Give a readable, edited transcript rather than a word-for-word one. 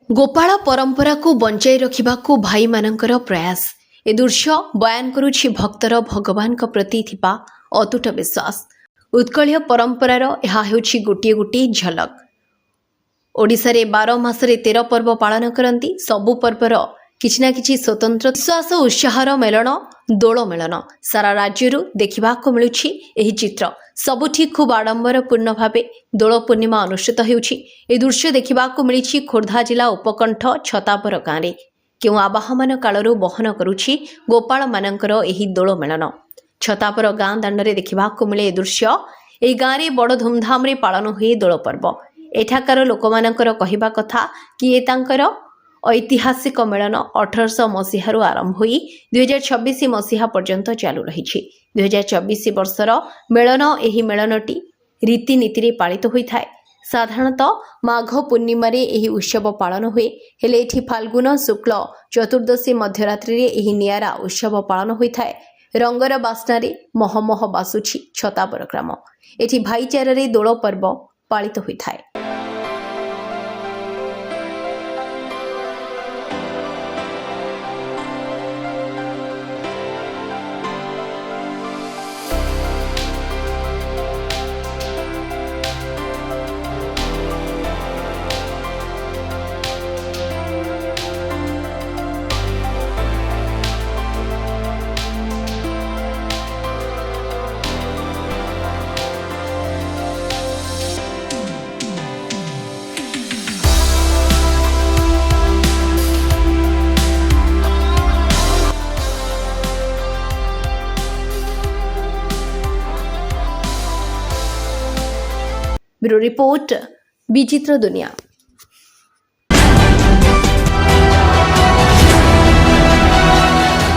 ଗୋପାଳ ପରମ୍ପରାକୁ ବଞ୍ଚାଇ ରଖିବାକୁ ଭାଇମାନଙ୍କର ପ୍ରୟାସ। ଏ ଦୃଶ୍ୟ ବୟାନ କରୁଛି ଭକ୍ତର ଭଗବାନଙ୍କ ପ୍ରତି ଥିବା ଅତୁଟ ବିଶ୍ୱାସ। ଉତ୍କଳୀୟ ପରମ୍ପରାର ଏହା ହେଉଛି ଗୋଟିଏ ଝଲକ। ଓଡ଼ିଶାରେ 12 ମାସରେ 13 ପର୍ବ ପାଳନ କରନ୍ତି। ସବୁ ପର୍ବର କିଛି ନା କିଛି ସ୍ୱତନ୍ତ୍ର ବିଶ୍ୱାସ ଉତ୍ସାହର ମେଳନ, ଦୋଳ ମେଳନ। ସାରା ରାଜ୍ୟରୁ ଦେଖିବାକୁ ମିଳୁଛି ଏହି ଚିତ୍ର। ସବୁଠି ଖୁବ୍ ଆଡ଼ମ୍ବରପୂର୍ଣ୍ଣ ଭାବେ ଦୋଳ ପୂର୍ଣ୍ଣିମା ଅନୁଷ୍ଠିତ ହେଉଛି। ଏହି ଦୃଶ୍ୟ ଦେଖିବାକୁ ମିଳିଛି ଖୋର୍ଦ୍ଧା ଜିଲ୍ଲା ଉପକଣ୍ଠ ଛତାପର ଗାଁରେ। କେଉଁ ଆବାହମାନ କାଳରୁ ବହନ କରୁଛି ଗୋପାଳମାନଙ୍କର ଏହି ଦୋଳ ମେଳନ। ଛତାପର ଗାଁ ଦାଣ୍ଡରେ ଦେଖିବାକୁ ମିଳେ ଏ ଦୃଶ୍ୟ। ଏହି ଗାଁରେ ବଡ଼ ଧୁମଧାମରେ ପାଳନ ହୁଏ ଦୋଳ ପର୍ବ। ଏଠାକାର ଲୋକମାନଙ୍କର କହିବା କଥା କି ଏ ତାଙ୍କର ଐତିହାସିକ ମେଳନ 1800 ମସିହାରୁ ଆରମ୍ଭ ହୋଇ 2026 ମସିହା ପର୍ଯ୍ୟନ୍ତ ଚାଲୁ ରହିଛି। 2024 ବର୍ଷର ମେଳନ। ଏହି ମେଳନଟି ରୀତିନୀତିରେ ପାଳିତ ହୋଇଥାଏ। ସାଧାରଣତଃ ମାଘ ପୂର୍ଣ୍ଣିମାରେ ଏହି ଉତ୍ସବ ପାଳନ ହୁଏ। ହେଲେ ଏଠି ଫାଲ୍ଗୁନ ଶୁକ୍ଳ ଚତୁର୍ଦ୍ଦଶୀ ମଧ୍ୟରାତ୍ରିରେ ଏହି ନିଆରା ଉତ୍ସବ ପାଳନ ହୋଇଥାଏ। ରଙ୍ଗର ବାସ୍ନାରେ ମହମହ ବାସୁଛି ଛତାପର ଗ୍ରାମ। ଏଠି ଭାଇଚାରାରେ ଦୋଳ ପର୍ବ ପାଳିତ ହୋଇଥାଏ। ब्यूरो रिपोर्ट विचित्र दुनिया।